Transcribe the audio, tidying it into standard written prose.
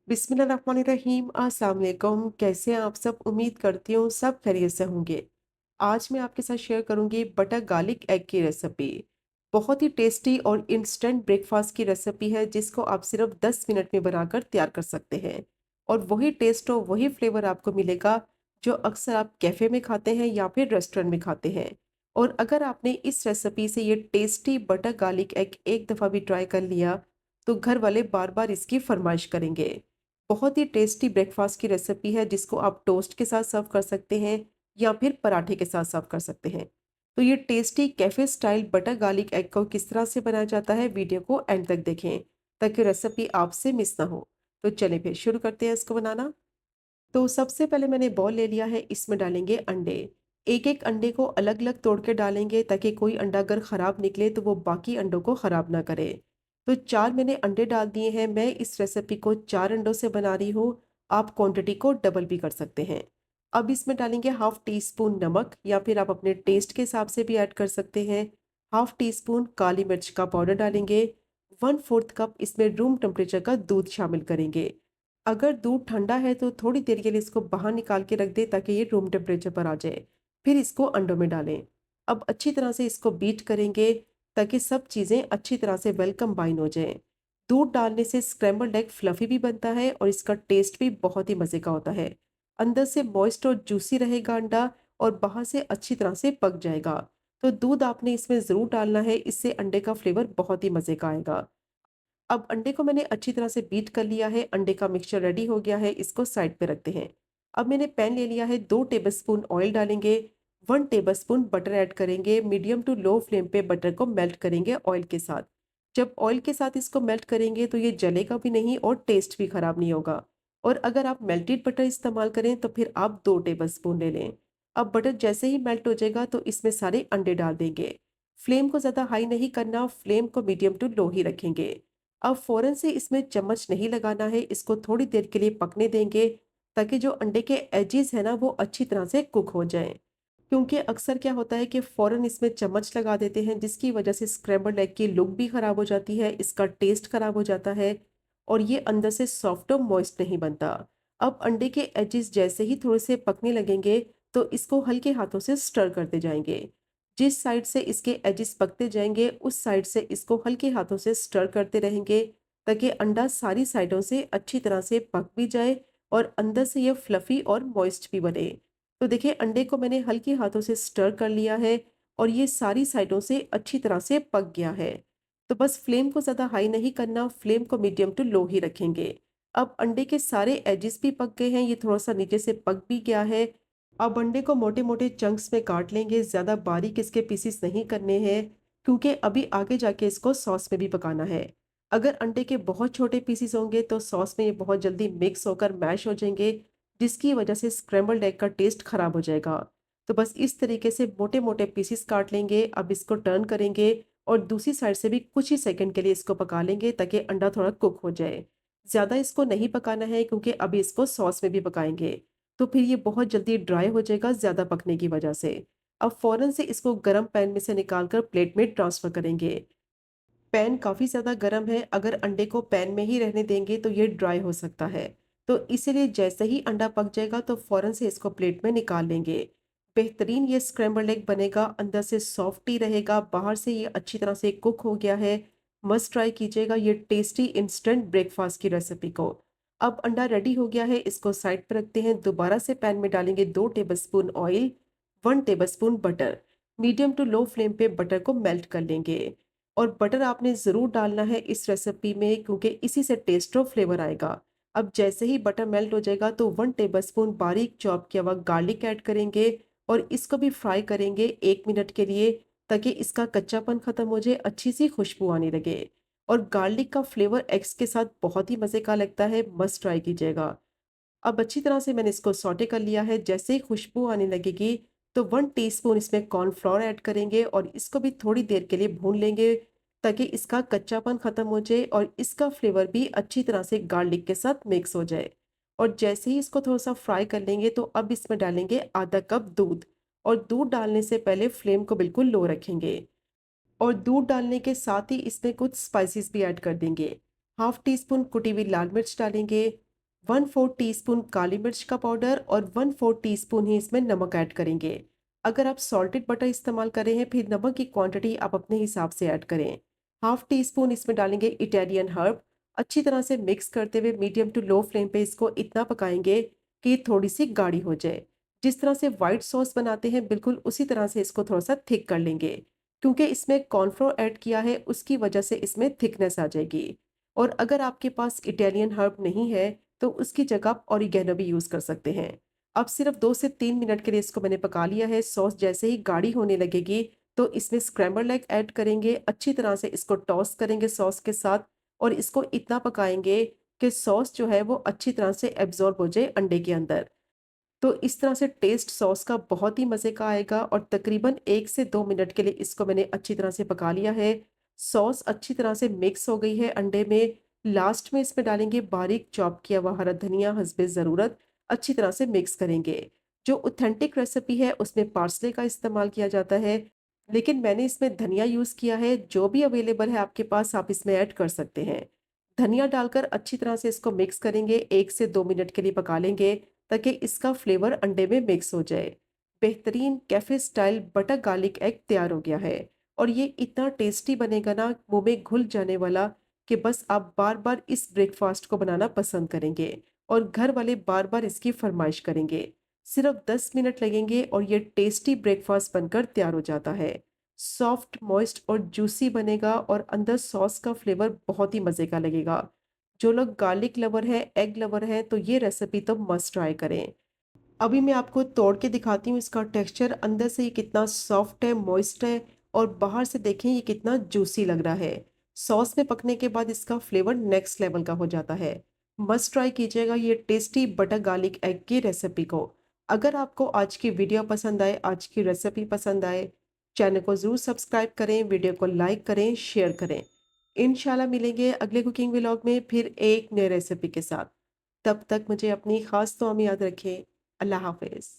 बिस्मिल्लाहिर्रहमानिर्रहीम। अस्सलाम वालेकुम। कैसे हैं आप सब? उम्मीद करती हूँ सब खैरियत से होंगे। आज मैं आपके साथ शेयर करूंगी बटर गार्लिक एग की रेसिपी। बहुत ही टेस्टी और इंस्टेंट ब्रेकफास्ट की रेसिपी है जिसको आप सिर्फ 10 मिनट में बनाकर तैयार कर सकते हैं। और वही टेस्ट और वही फ्लेवर आपको मिलेगा जो अक्सर आप कैफ़े में खाते हैं या फिर रेस्टोरेंट में खाते हैं। और अगर आपने इस रेसिपी से ये टेस्टी बटर गार्लिक एग एक दफ़ा भी ट्राई कर लिया तो घर वाले बार बार इसकी फरमाइश करेंगे। बहुत ही टेस्टी ब्रेकफास्ट की रेसिपी है जिसको आप टोस्ट के साथ सर्व कर सकते हैं या फिर पराठे के साथ सर्व कर सकते हैं। तो ये tasty cafe style butter garlic egg को किस तरह से बनाया जाता है, वीडियो को एंड तक देखें ताकि रेसिपी आपसे मिस ना हो। तो चलिए फिर शुरू करते हैं इसको बनाना। तो सबसे पहले मैंने बॉल ले लिया है, इसमें डालेंगे अंडे। एक एक अंडे को अलग अलग तोड़ के डालेंगे ताकि कोई अंडा अगर ख़राब निकले तो वो बाकी अंडों को ख़राब ना करे। तो 4 मैंने अंडे डाल दिए हैं। मैं इस रेसिपी को 4 अंडों से बना रही हूँ। आप क्वांटिटी को डबल भी कर सकते हैं। अब इसमें डालेंगे हाफ टी स्पून नमक या फिर आप अपने टेस्ट के हिसाब से भी ऐड कर सकते हैं। हाफ टी स्पून काली मिर्च का पाउडर डालेंगे। 1/4 कप इसमें रूम टेम्परेचर का दूध शामिल करेंगे। अगर दूध ठंडा है तो थोड़ी देर के लिए इसको बाहर निकाल के रख दें ताकि ये रूम टेम्परेचर पर आ जाए। फिर इसको अंडों में डालें। अब अच्छी तरह से इसको बीट करेंगे ताकि सब चीज़ें अच्छी तरह से वेल कंबाइन हो जाएं। दूध डालने से स्क्रैम्बल्ड एग फ्लफी भी बनता है और इसका टेस्ट भी बहुत ही मज़े का होता है। अंदर से मॉइस्ट और जूसी रहेगा अंडा और बाहर से अच्छी तरह से पक जाएगा। तो दूध आपने इसमें ज़रूर डालना है, इससे अंडे का फ्लेवर बहुत ही मज़े का आएगा। अब अंडे को मैंने अच्छी तरह से बीट कर लिया है, अंडे का मिक्सचर रेडी हो गया है, इसको साइड पे रखते हैं। अब मैंने पैन ले लिया है, 2 टेबलस्पून ऑयल डालेंगे, 1 टेबलस्पून बटर ऐड करेंगे, मीडियम टू लो फ्लेम पे बटर को मेल्ट करेंगे ऑयल के साथ। जब ऑयल के साथ इसको मेल्ट करेंगे तो ये जलेगा भी नहीं और टेस्ट भी खराब नहीं होगा। और अगर आप मेल्टेड बटर इस्तेमाल करें तो फिर आप 2 टेबलस्पून ले लें। अब बटर जैसे ही मेल्ट हो जाएगा तो इसमें सारे अंडे डाल देंगे। फ्लेम को ज़्यादा हाई नहीं करना, फ्लेम को मीडियम टू लो ही रखेंगे। अब फ़ौरन से इसमें चम्मच नहीं लगाना है, इसको थोड़ी देर के लिए पकने देंगे ताकि जो अंडे के एजेस है ना वो अच्छी तरह से कुक हो जाएँ। क्योंकि अक्सर क्या होता है कि फ़ौरन इसमें चम्मच लगा देते हैं जिसकी वजह से स्क्रैम्बल्ड एग की लुक भी ख़राब हो जाती है, इसका टेस्ट ख़राब हो जाता है और ये अंदर से सॉफ्ट और मॉइस्ट नहीं बनता। अब अंडे के एजेस जैसे ही थोड़े से पकने लगेंगे तो इसको हल्के हाथों से स्टर करते जाएंगे। जिस साइड से इसके एजेस पकते जाएंगे उस साइड से इसको हल्के हाथों से स्टर करते रहेंगे ताकि अंडा सारी साइडों से अच्छी तरह से पक भी जाए और अंदर से ये फ्लफी और मॉइस्ट भी बने। तो देखिए अंडे को मैंने हल्के हाथों से स्टर कर लिया है और ये सारी साइडों से अच्छी तरह से पक गया है। तो बस फ्लेम को ज़्यादा हाई नहीं करना, फ्लेम को मीडियम टू लो ही रखेंगे। अब अंडे के सारे एजेस भी पक गए हैं, ये थोड़ा सा नीचे से पक भी गया है। अब अंडे को मोटे-मोटे चंक्स में काट लेंगे, ज़्यादा बारीक इसके पीसेस नहीं करने हैं क्योंकि अभी आगे जाके इसको सॉस में भी पकाना है। अगर अंडे के बहुत छोटे पीसेस होंगे तो सॉस में ये बहुत जल्दी मिक्स होकर मैश हो जाएंगे जिसकी वजह से स्क्रैम्बल्ड एग का टेस्ट खराब हो जाएगा। तो बस इस तरीके से मोटे-मोटे पीसेस काट लेंगे। अब इसको टर्न करेंगे और दूसरी साइड से भी कुछ ही सेकंड के लिए इसको पका लेंगे ताकि अंडा थोड़ा कुक हो जाए। ज़्यादा इसको नहीं पकाना है क्योंकि अभी इसको सॉस में भी पकाएंगे। तो फिर ये बहुत जल्दी ड्राई हो जाएगा ज़्यादा पकने की वजह से। अब फ़ौरन से इसको गरम पैन में से निकाल कर प्लेट में ट्रांसफ़र करेंगे। पैन काफ़ी ज़्यादा गरम है, अगर अंडे को पैन में ही रहने देंगे तो ये ड्राई हो सकता है। तो इसीलिए जैसे ही अंडा पक जाएगा तो फ़ौरन से इसको प्लेट में निकाल लेंगे। बेहतरीन ये स्क्रैम्बल्ड एग बनेगा, अंदर से सॉफ्ट ही रहेगा, बाहर से ये अच्छी तरह से कुक हो गया है। मस्ट ट्राई कीजिएगा ये टेस्टी इंस्टेंट ब्रेकफ़ास्ट की रेसिपी को। अब अंडा रेडी हो गया है, इसको साइड पे रखते हैं। दोबारा से पैन में डालेंगे 2 tablespoon oil, 1 tablespoon butter. Medium to low flame पे बटर को मेल्ट कर लेंगे। और बटर आपने ज़रूर डालना है इस रेसिपी में क्योंकि इसी से टेस्ट और फ्लेवर आएगा। अब जैसे ही बटर मेल्ट हो जाएगा तो 1 टेबलस्पून बारीक चॉप किया हुआ गार्लिक ऐड करेंगे और इसको भी फ्राई करेंगे 1 मिनट के लिए ताकि इसका कच्चापन ख़त्म हो जाए, अच्छी सी खुशबू आने लगे। और गार्लिक का फ्लेवर एग्स के साथ बहुत ही मज़े का लगता है, मस्ट ट्राई कीजिएगा। अब अच्छी तरह से मैंने इसको सौटे कर लिया है, जैसे ही खुशबू आने लगेगी तो 1 टीस्पून इसमें कॉर्नफ्लोर ऐड करेंगे और इसको भी थोड़ी देर के लिए भून लेंगे ताकि इसका कच्चापन ख़त्म हो जाए और इसका फ्लेवर भी अच्छी तरह से गार्लिक के साथ मिक्स हो जाए। और जैसे ही इसको थोड़ा सा फ्राई कर लेंगे तो अब इसमें डालेंगे आधा कप दूध। और दूध डालने से पहले फ्लेम को बिल्कुल लो रखेंगे और दूध डालने के साथ ही इसमें कुछ स्पाइसेस भी ऐड कर देंगे। हाफ टी स्पून कुटी हुई लाल मिर्च डालेंगे, 1/4 टीस्पून काली मिर्च का पाउडर और 1/4 टीस्पून ही इसमें नमक ऐड करेंगे। अगर आप सॉल्टेड बटर इस्तेमाल कर रहे हैं, फिर नमक की क्वांटिटी आप अपने हिसाब से ऐड करें। हाफ टी स्पून इसमें डालेंगे इटालियन हर्ब। अच्छी तरह से मिक्स करते हुए मीडियम टू लो फ्लेम पे इसको इतना पकाएंगे कि ये थोड़ी सी गाढ़ी हो जाए। जिस तरह से व्हाइट सॉस बनाते हैं, बिल्कुल उसी तरह से इसको थोड़ा सा थिक कर लेंगे। क्योंकि इसमें कॉर्नफ्लोर ऐड किया है, उसकी वजह से इसमें थिकनेस आ जाएगी। और अगर आपके पास इटालियन हर्ब नहीं है, तो उसकी जगह आप ऑरिगेनो भी यूज़ कर सकते हैं। अब सिर्फ 2 से 3 मिनट के लिए इसको मैंने पका लिया है। सॉस जैसे ही गाढ़ी होने लगेगी, तो इसमें स्क्रैम्बल्ड एग ऐड करेंगे। अच्छी तरह से इसको टॉस करेंगे सॉस के साथ और इसको इतना पकाएँगे कि सॉस जो है वो अच्छी तरह से एब्ज़ॉर्ब हो जाए अंडे के अंदर। तो इस तरह से टेस्ट सॉस का बहुत ही मज़े का आएगा और तकरीबन 1 से 2 मिनट के लिए इसको मैंने अच्छी तरह से पका लिया है। सॉस अच्छी तरह से मिक्स हो गई है अंडे में। लास्ट में इसमें डालेंगे बारीक चॉप किया हुआ हरा धनिया हस्बे ज़रूरत, अच्छी तरह से मिक्स करेंगे। जो ऑथेंटिक रेसिपी है उसमें पार्सले का इस्तेमाल किया जाता है, लेकिन मैंने इसमें धनिया यूज़ किया है। जो भी अवेलेबल है आपके पास आप इसमें ऐड कर सकते हैं। धनिया डालकर अच्छी तरह से इसको मिक्स करेंगे, 1 से 2 मिनट के लिए पका लेंगे ताकि इसका फ्लेवर अंडे में मिक्स हो जाए। बेहतरीन cafe style butter garlic egg तैयार हो गया है और ये इतना टेस्टी बनेगा ना, मुँह में घुल जाने वाला, कि बस आप बार-बार इस ब्रेकफ़ास्ट को बनाना पसंद करेंगे और घर वाले बार-बार इसकी फ़रमाइश करेंगे। सिर्फ़ 10 मिनट लगेंगे और ये टेस्टी ब्रेकफ़ास्ट बनकर तैयार हो जाता है। सॉफ्ट, मॉइस्ट और जूसी बनेगा और अंदर सॉस का फ्लेवर बहुत ही मज़े का लगेगा। जो लोग गार्लिक लवर हैं, एग लवर हैं, तो ये रेसिपी तो मस्ट ट्राई करें। अभी मैं आपको तोड़ के दिखाती हूँ इसका टेक्सचर। अंदर से ये कितना सॉफ्ट है, मॉइस्ट है और बाहर से देखें ये कितना जूसी लग रहा है। सॉस में पकने के बाद इसका फ्लेवर नेक्स्ट लेवल का हो जाता है। मस्ट ट्राई कीजिएगा ये टेस्टी बटर गार्लिक एग की रेसिपी को। अगर आपको आज की वीडियो पसंद आए, आज की रेसिपी पसंद आए, चैनल को ज़रूर सब्सक्राइब करें, वीडियो को लाइक करें, शेयर करें। इंशाल्लाह मिलेंगे अगले कुकिंग व्लॉग में फिर एक नई रेसिपी के साथ। तब तक मुझे अपनी ख़ास दुआ में याद रखें। अल्लाह हाफ़िज़।